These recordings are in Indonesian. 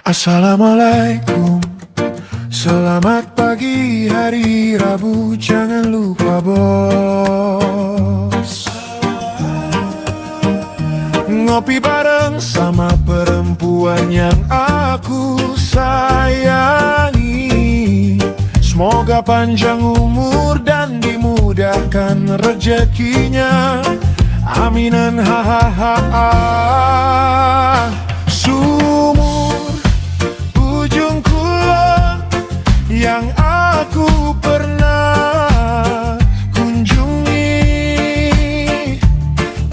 Assalamualaikum, selamat pagi hari Rabu, jangan lupa bos. Ngopi bareng sama perempuan yang aku sayangi. Semoga panjang umur dan dimudahkan rezekinya. Aminan hahaha. Sumur ujung kulon yang aku pernah kunjungi,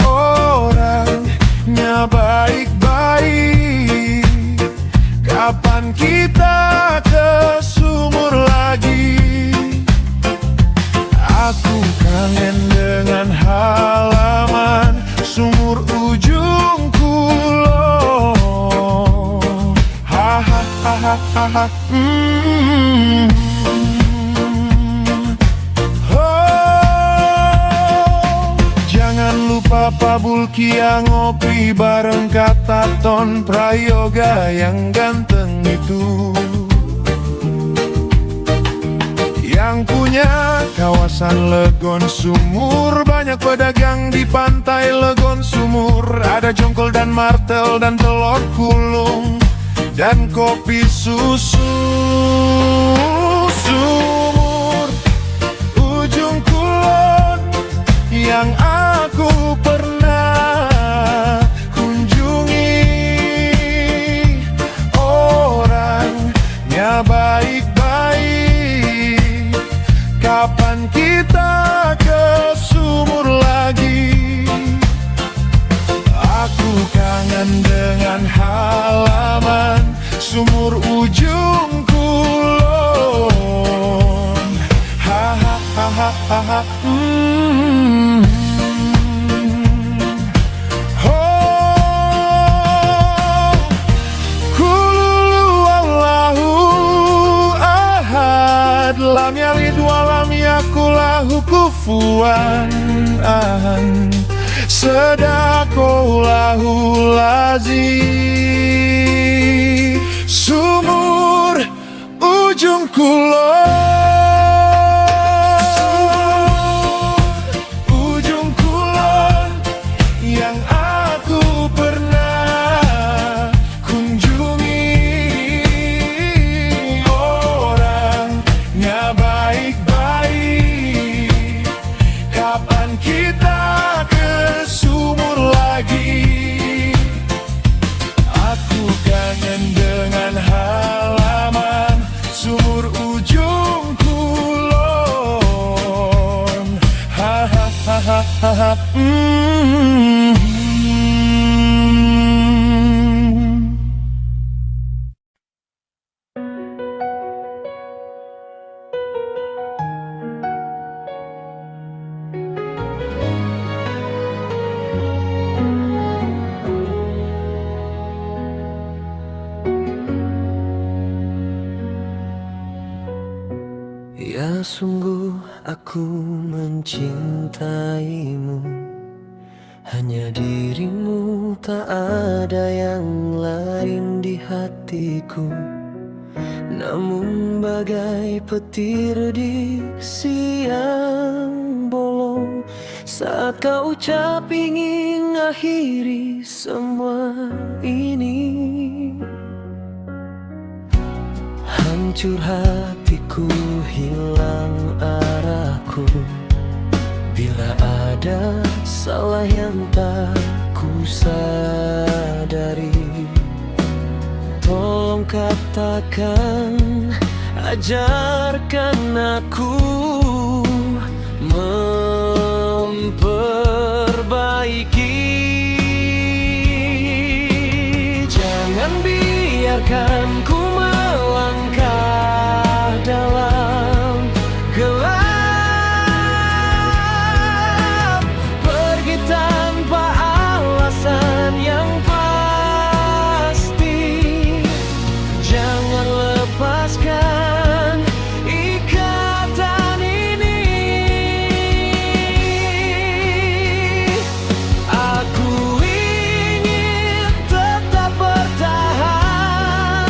orangnya baik-baik. Kapan kita ke sumur lagi? Aku kangen dengan halaman sumur ujung kulon. Hahaha. Jangan lupa Pak Bulkia ngopi bareng kata Ton Prayoga yang ganteng itu, yang punya kawasan Legon Sumur. Banyak pedagang di pantai Legon Sumur. Ada jongkol dan martel dan telur gulung dan kopi susu. Sumur ujung kulon yang aku pernah kunjungi, orangnya baik-baik. Kapan kita ke sumur lagi? Aku kangen dengan halaman sumur ujung kulon. Hahaha. Kululu Allahu ahad, lam yalid walam yakulahu kufuwan ahad. Sadaqallahul azim. Sumur ujung kulon, ujung kulon yang aku pernah kunjungi, orangnya baik-baik. Kapan kita ke sumur lagi? Aku kangen dengan halaman sumur ujung kulon. Hahaha. Ya sungguh aku mencintaimu, hanya dirimu, tak ada yang lain di hatiku. Namun bagai petir di siang bolong, saat kau ucap ingin akhiri semua ini, hancur hatiku, hilang arahku. Bila ada salah yang tak ku sadari, tolong katakan, ajarkan aku memperbaiki. Jangan biarkan ku melangkah dalam gelap, pergi tanpa alasan yang pasti. Jangan lepaskan ikatan ini. Aku ingin tetap bertahan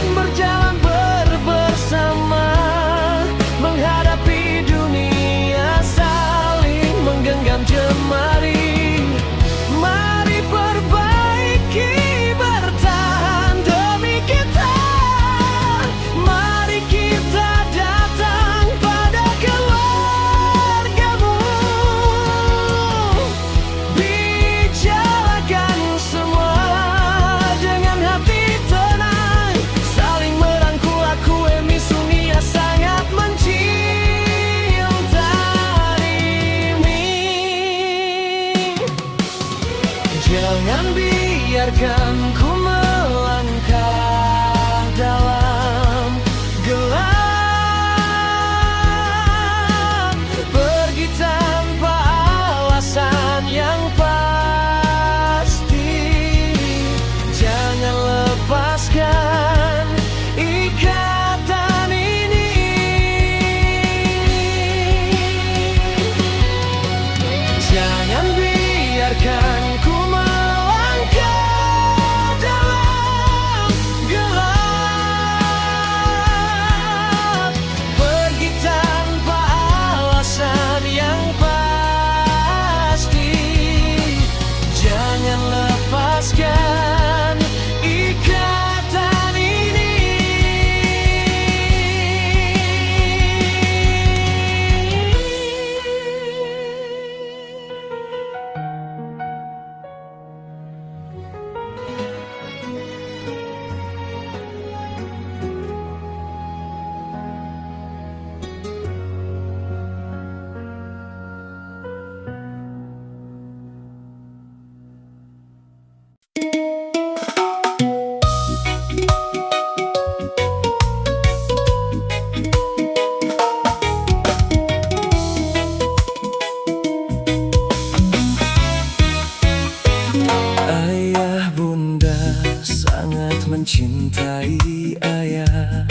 mencintai ayah.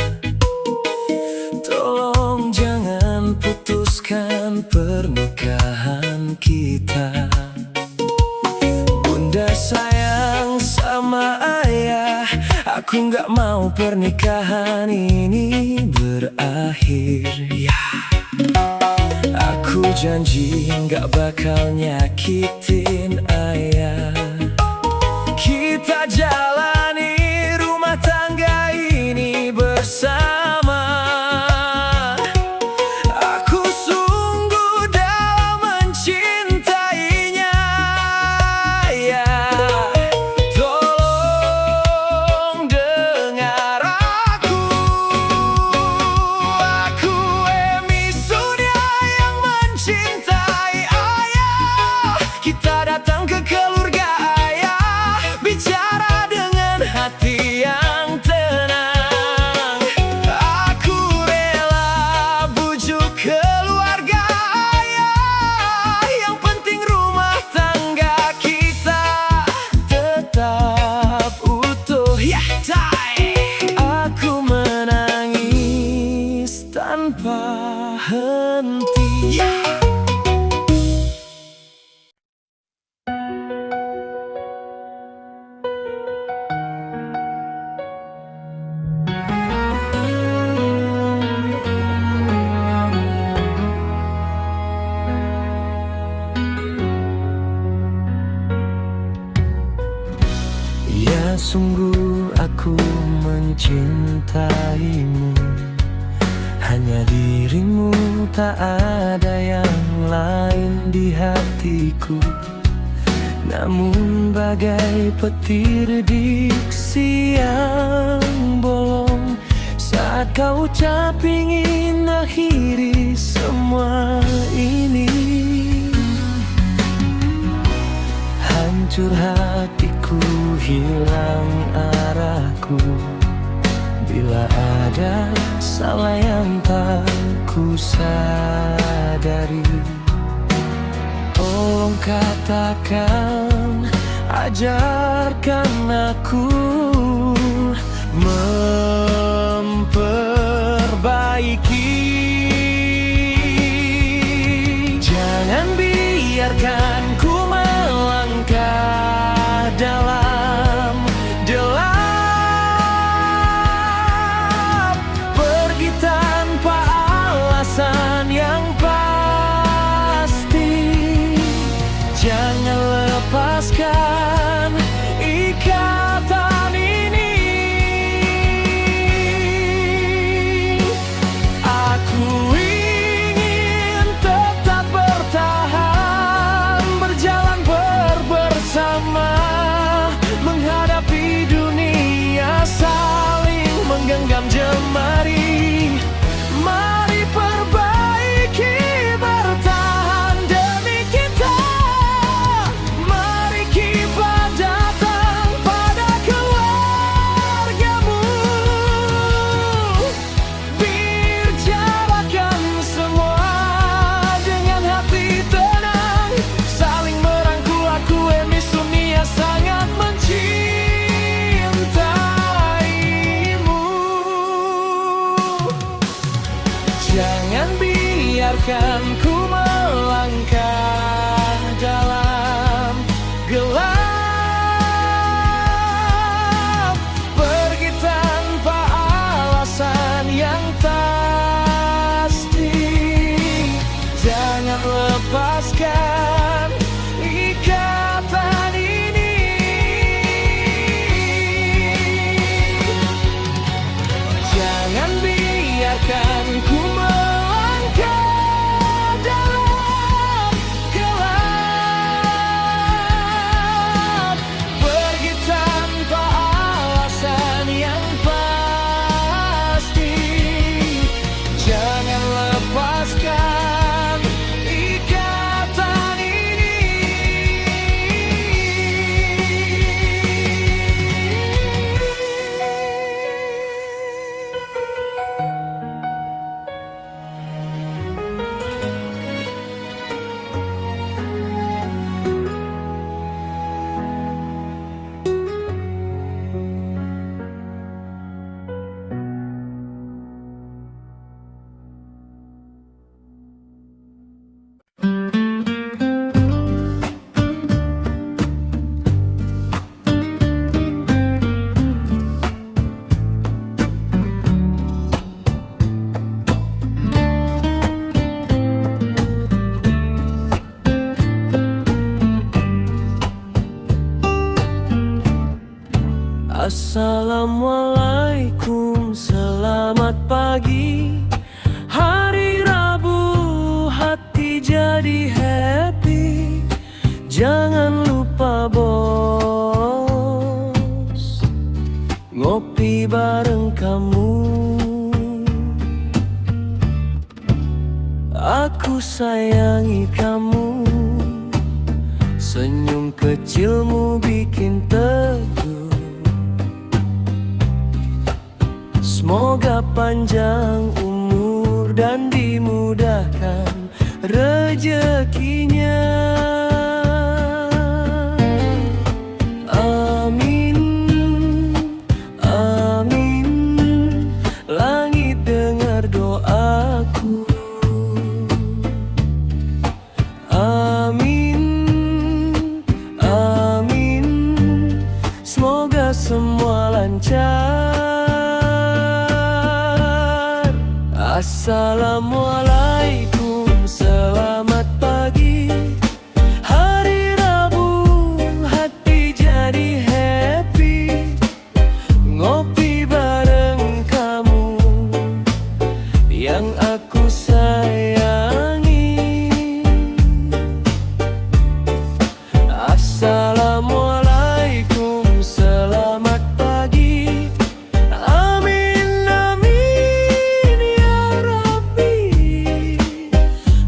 Tolong jangan putuskan pernikahan kita. Bunda sayang sama ayah, aku gak mau pernikahan ini berakhir, ya. Aku janji gak bakal nyakitin ayah. Kita jalani rumah tangga ini bersama. Aku sungguh dalam mencintainya, ya. Tolong dengar aku. Aku Emi Surya yang mencintai ayah. Kita datang ke keluarga ayah, bicara dengan hati yang tenang. Aku rela bujuk keluarga ayah, yang penting rumah tangga kita tetap utuh, ya. Aku menangis tanpa henti, ya. Ya sungguh aku mencintaimu, hanya dirimu, tak ada yang lain di hatiku. Namun bagai petir diksi yang bolong, saat kau ucap ingin akhiri semua ini. Hancur hatiku, hilang arahku, bila ada salah yang tak ku sadari. Tolong katakan, ajarkan aku memperbaiki. Jangan biarkan ku melangkah dalam gelap, pergi tanpa alasan yang pasti. Jangan lepaskan ikatan ini. Aku ingin tetap bertahan, berjalan bersama, menghadapi dunia, saling menggenggam jemari. Mari perbaiki, bertahan demi kita. Mari kita datang pada keluargamu, bicarakan semua dengan hati tenang, saling merangkul. Aku Emi Surya sangat mencintaimu. Jangan biarkan ku melangkah dalam gelap, pergi tanpa alasan yang pasti. Jangan lepaskan ikatan ini. Jangan biarkan ku melangkah dalam Assalamualaikum, selamat pagi. Hari Rabu, hati jadi happy. Jangan lupa bos, ngopi bareng kamu. Aku sayangi kamu, senyum kecilmu bikin teguh. Semoga panjang umur dan dimudahkan rezekinya. Amin, amin. Langit dengar doaku. Amin, amin. Semoga semua lancar. Assalamualaikum, selamat pagi. Hari Rabu, hati jadi happy. Ngopi bareng kamu yang aku sayangi. Assalamualaikum, selamat pagi. Amin, amin ya Rabbi.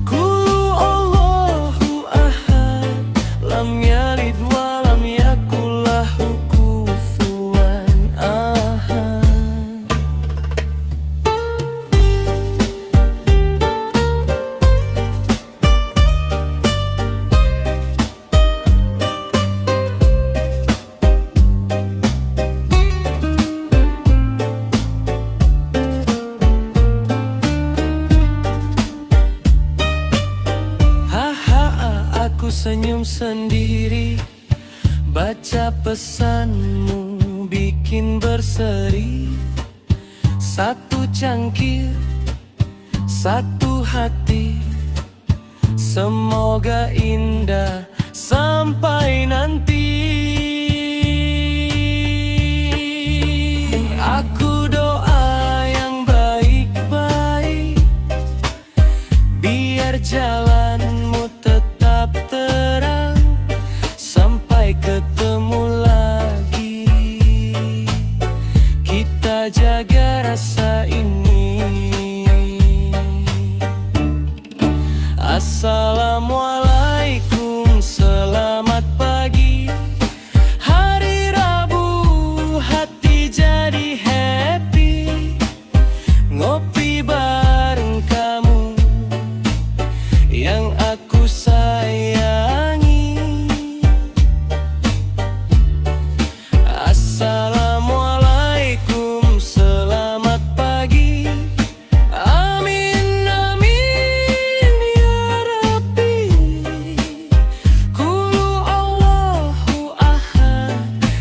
Qul Allahu ahad, lam yalid wa lam yakul lahu kufuwan ahad. Haha, aku senyum sendiri. Baca pesanmu bikin berseri. Satu cangkir, satu hati. Semoga indah sampai nanti. Aku doa yang baik-baik, biar jalanmu tetap terang sampai ketemu lagi. Kita jaga rasa ini. Assalamualaikum, selamat pagi. Hari Rabu, hati jadi happy. Ngopi bareng kamu yang aku sayangi. Assalamualaikum, selamat pagi. Amin, amin ya Rabbi. Qul Allahu ahad,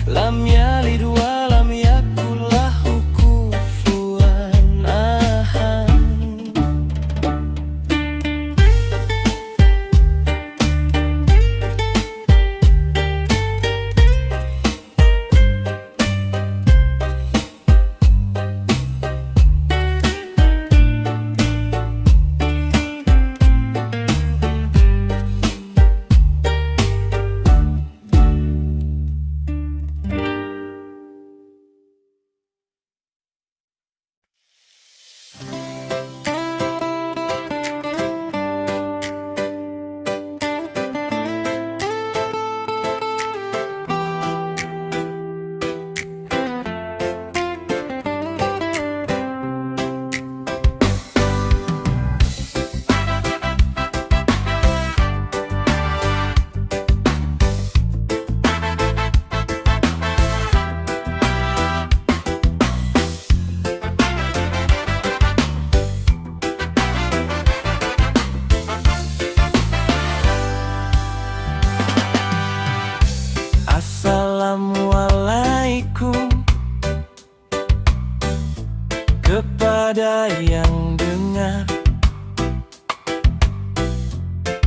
lam yalid wa lam yakul lahu kufuwan ahad. Assalamualaikum kepada yang dengar.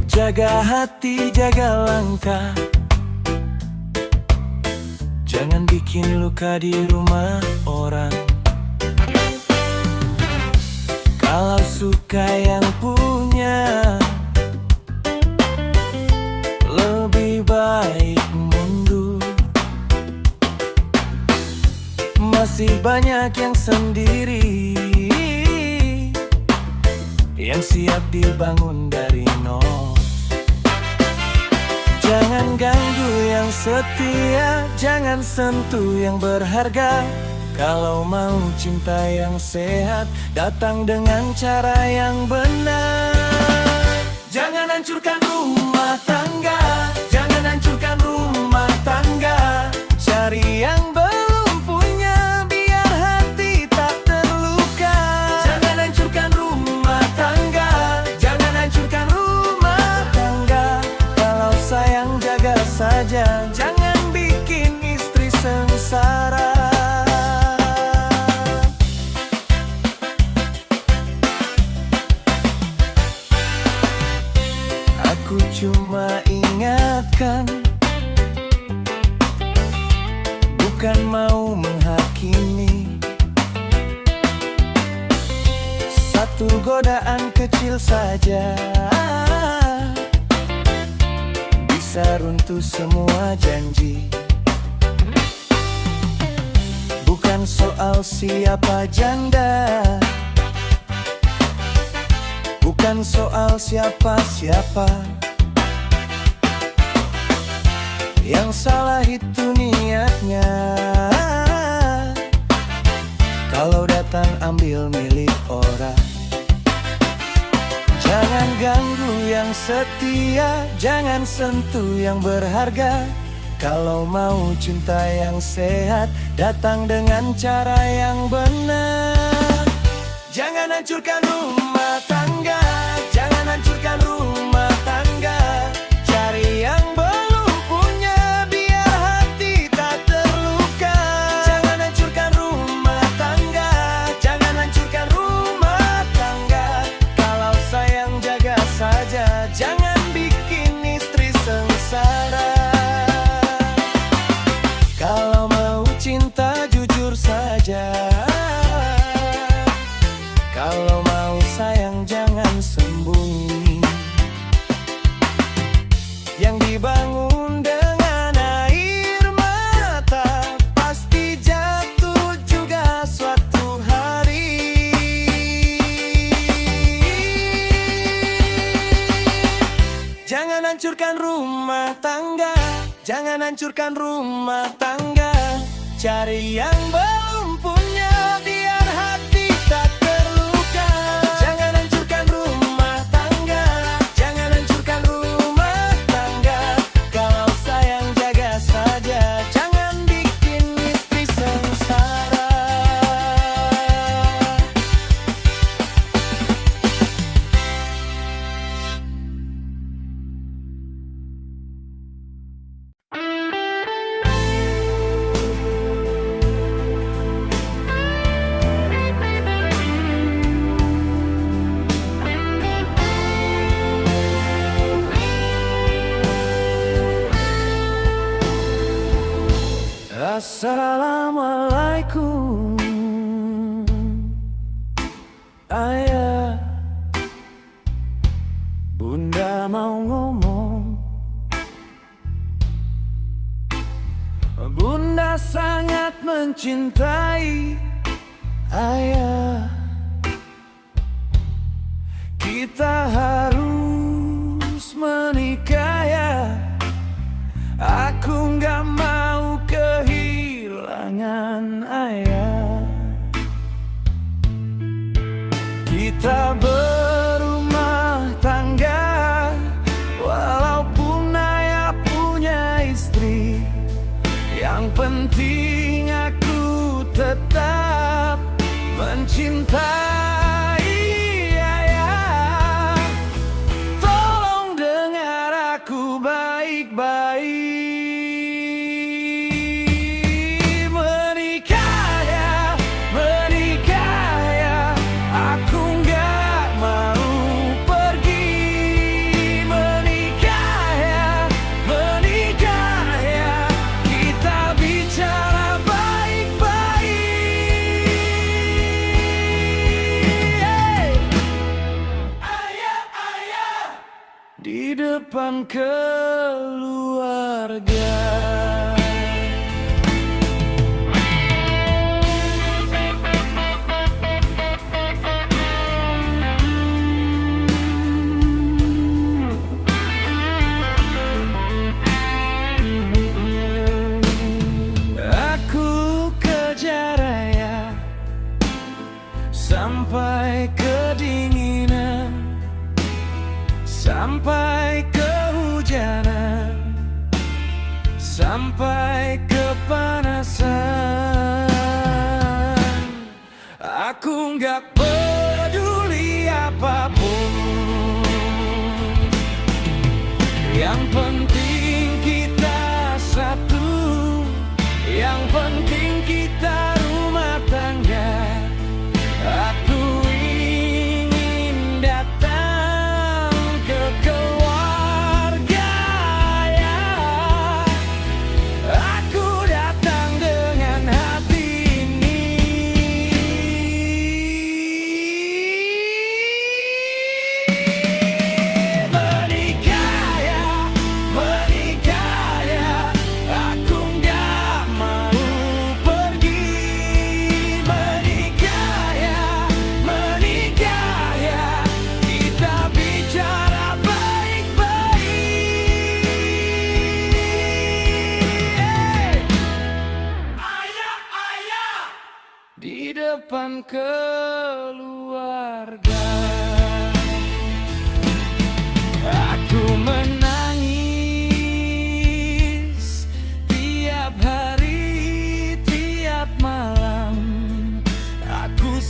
Jaga hati, jaga langkah. Jangan bikin luka di rumah orang. Kalau suka yang punya, lebih baik mundur. Masih banyak yang sendiri, yang siap dibangun dari nol. Jangan ganggu yang setia, jangan sentuh yang berharga. Kalau mau cinta yang sehat, datang dengan cara yang benar. Jangan hancurkan rumah tangga, jangan hancurkan rumah tangga. Cari yang belum punya, biar hati tak terluka. Jangan hancurkan rumah tangga, jangan hancurkan rumah tangga. Kalau sayang jaga saja, jangan bikin istri sengsara. Aku cuma ingatkan, bukan mau menghakimi. Satu godaan kecil saja bisa runtuh semua janji. Bukan soal siapa janda, bukan soal siapa-siapa. Yang salah itu niatnya. Kalau datang ambil milik orang. Jangan ganggu yang setia, jangan sentuh yang berharga. Kalau mau cinta yang sehat, datang dengan cara yang benar. Jangan hancurkan rumah tangga, jangan hancurkan rumah tangga. Cari yang belum punya, biar hati tak terluka. Jangan hancurkan rumah tangga, jangan hancurkan rumah tangga. Kalau sayang jaga saja, jangan bikin istri sengsara. Kalau mau cinta jujur saja, kalau mau sayang jangan sembunyi. Yang dibangun dengan air mata, pasti jatuh juga suatu hari. Jangan hancurkan rumah tangga, jangan hancurkan rumah tangga. Cari yang belum punya, biar hati tak terluka. Jangan hancurkan rumah tangga, jangan hancurkan rumah tangga. Kalau sayang jaga saja, jangan bikin istri sengsara. Assalamualaikum, ayah. Bunda mau ngomong, Bunda sangat mencintai ayah. Kita harus menikah ya. Aku nggak mau kehilangan ayah. Kita berumah tangga, walaupun ayah punya istri. Yang penting aku tetap mencintai ayah. Tolong dengar aku baik-baik. Bicara depan keluarga. Aku kejar raya sampai kedinginan, sampai kehujanan, sampai kepanasan. Aku nggak peduli apapun, yang penting kita satu, yang penting kita rumah tangga. Aku ingin datang ke keluarga, ya. Aku datang dengan hati ini. Menikah ya, menikah ya. Aku nggak mau pergi. Menikah ya, menikah ya. Kita bicara baik-baik. Ayah, ayah, di depan keluarga. Aku menangis tiap hari, tiap malam. Aku